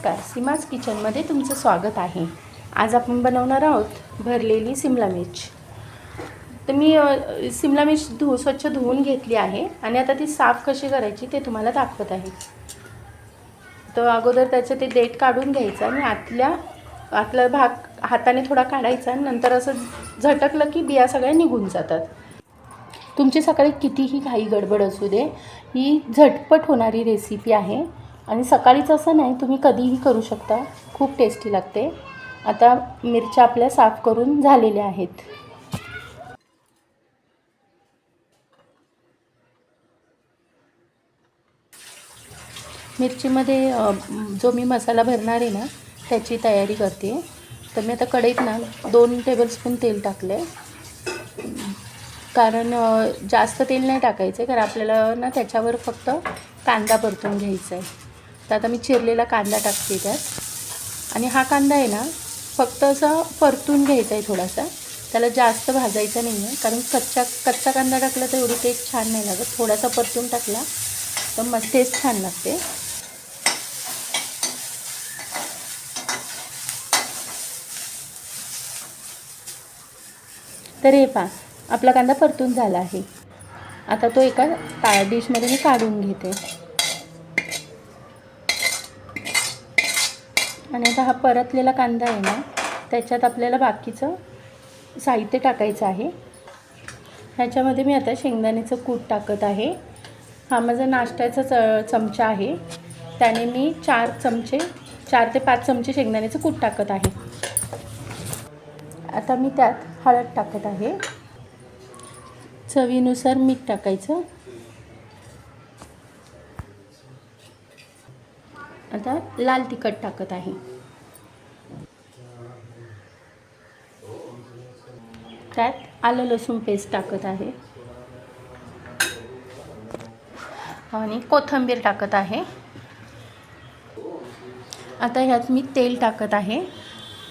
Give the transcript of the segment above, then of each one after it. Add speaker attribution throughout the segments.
Speaker 1: नमस्कार, सीमाज किचनमध्ये तुमचं स्वागत आहे। आज आपण बनवणार आहोत भरलेली सिमला मिर्च। तर मी सिमला मिर्च स्वच्छ धुवून घेतली आहे आणि आता ती साफ कशी करायची ते तुम्हाला दाखवत आहे। तर अगोदर त्याचं ते देठ काढून घ्यायचं आणि आतला भाग हाताने थोडा काढायचा आणि नंतर असं झटकलं की बिया सगळ्या निघून जातात। तुमची सकाळी कितीही घाई गडबड असू दे, ही झटपट होणारी रेसिपी आहे आणि सकाळीच असं नाही, तुम्ही कधीही करू शकता, खूप टेस्टी लागते। आता मिरच्या आपल्या साफ करून झालेल्या आहेत। मिरचीमध्ये जो मी मसाला भरणार आहे ना त्याची तयारी करते। तर मी आता कढईत ना 2 टेबलस्पून तेल टाकले, कारण जास्त तेल नाही टाकायचं कारण आपल्याला ना त्याच्यावर फक्त कांदा परतून घ्यायचा आहे। तर आता मी चिरलेला कांदा टाकते त्यात आणि हा कांदा आहे ना फक्त असा परतून घ्यायचा आहे थोडासा, त्याला जास्त भाजायचं नाही आहे, कारण कच्चा कांदा टाकला तर एवढी टेस्ट छान नाही लागत। थोडासा परतून टाकला तर मस्त टेस्ट छान लागते। तर हे पहा, आपला कांदा परतून झाला आहे। आता तो एका डिशमध्ये मी काढून घेते आणि आता हा परतलेला कांदा आहे ना त्याच्यात आपल्याला बाकीचं साहित्य टाकायचं आहे। ह्याच्यामध्ये मी आता शेंगदाण्याचं कूट टाकत आहे। हा माझा नाश्त्याचा चमचा आहे, त्याने मी 4 ते 5 चमचे शेंगदाण्याचं कूट टाकत आहे। आता मी त्यात हळद टाकत आहे, चवीनुसार मीठ टाकायचं। आता लाल तिखट टाकत आहे, त्यात आलं लसूण पेस्ट टाकत आहे आणि कोथिंबीर टाकत आहे। आता ह्यात मी तेल टाकत आहे।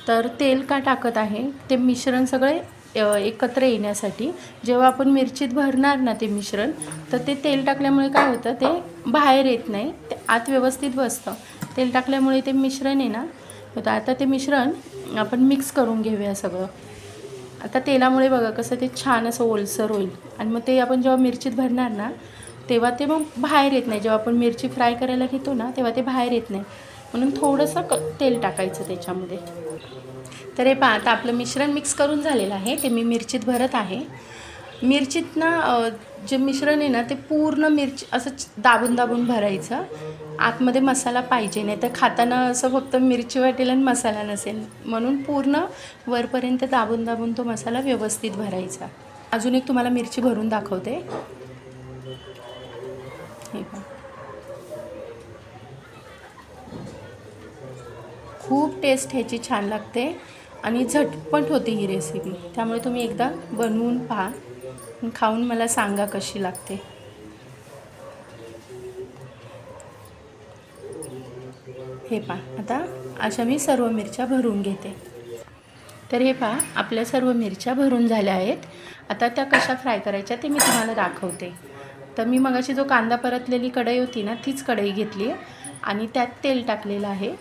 Speaker 1: तर तेल का टाकत आहे, ते मिश्रण सगळे एकत्र येण्यासाठी। जेव्हा आपण मिरचीत भरणार ना ते मिश्रण, तर ते तेल टाकल्यामुळे काय होतं, ते बाहेर येत नाही, ते आत व्यवस्थित बसतं। तेल टाकल्यामुळे ते मिश्रण आहे ना होतं। आता ते मिश्रण आपण मिक्स करून घेऊया सगळं। आता तेलामुळे बघा कसं ते छान असं ओलसर होईल आणि मग ते आपण जेव्हा मिरचीत भरणार ना तेव्हा ते मग बाहेर येत नाही। जेव्हा आपण मिरची फ्राय करायला घेतो ना तेव्हा ते बाहेर येत नाही, म्हणून थोडंसं तेल टाकायचं त्याच्यामध्ये। तर हे पहा, आता आपलं मिश्रण मिक्स करून झालेलं आहे, ते मी मिरचीत भरत आहे। मिरचीत ना जे मिश्रण आहे ना ते पूर्ण मिरची असं दाबून दाबून भरायचं, आतमध्ये मसाला पाहिजे, नाही तर खाताना असं फक्त मिरची वाटेल आणि मसाला नसेल, म्हणून पूर्ण वरपर्यंत दाबून दाबून तो मसाला व्यवस्थित भरायचा। अजून एक तुम्हाला मिरची भरून दाखवते, हे पहा, खूप टेस्ट ह्याची छान लागते आणि झटपट होते ही रेसिपी। त्यामुळे तुम्ही एकदा बनवून पहा, खाऊन मला सांगा कशी लागते। हे पहा, आता अशा मी सर्व मिरच्या भरून घेते। तर हे पहा, आपल्या सर्व मिरच्या भरून झाल्या आहेत। आता त्या कशा फ्राय करायच्या ते मी तुम्हाला दाखवते। तर मी मगाशी जो कांदा परतलेली कढई होती ना तीच कढई घेतली आणि त्यात तेल टाकलेलं आहे।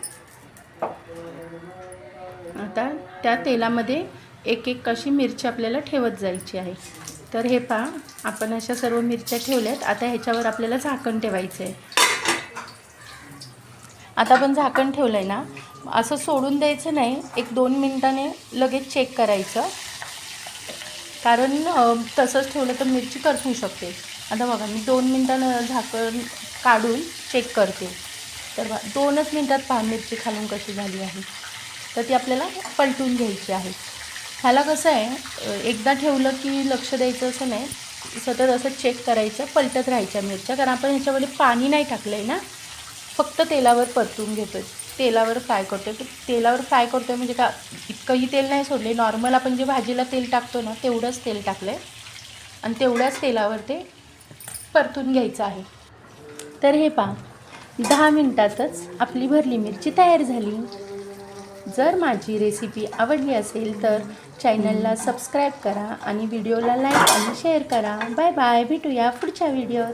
Speaker 1: आता त्या तेलामध्ये एक एक कशी मिरची आपल्याला ठेवत जायची आहे। तर हे पहा, आपण अशा सर्व मिरच्या ठेवल्यात। आता ह्याच्यावर आपल्याला झाकण ठेवायचं आहे। आता आपण झाकण ठेवलं आहे ना, असं सोडून द्यायचं नाही, 1-2 मिनिटाने लगेच चेक करायचं, कारण तसंच ठेवलं तर मिरची करपू शकते। आता बघा, मी 2 मिनिटानं झाकण काढून चेक करते, तर 2च मिनिटात पहा मिरची खालून कशी झाली आहे। तर ती आपल्याला पलटून घ्यायची आहे। ह्याला कसं आहे, एकदा ठेवलं की लक्ष द्यायचं असं नाही, सतत असं चेक करायचं, पलटत राहायच्या मिरच्या, कारण आपण ह्याच्यामध्ये पाणी नाही टाकलं आहे ना, फक्त तेलावर परतून घेतो आहे, तेलावर फ्राय करतो आहे। तेलावर फ्राय करतो आहे म्हणजे का इतकंही तेल नाही सोडले, नॉर्मल आपण जे भाजीला तेल टाकतो ना तेवढंच तेल टाकलं आहे आणि तेवढ्याच तेलावर ते परतून घ्यायचं आहे। तर हे पहा, 10 मिनिटातच आपली भरली मिरची तयार झाली। जर माझी रेसिपी आवडली असेल तर चॅनलला सबस्क्राईब करा आणि व्हिडिओला लाईक आणि शेअर करा। बाय बाय, भेटूया पुढच्या व्हिडिओत।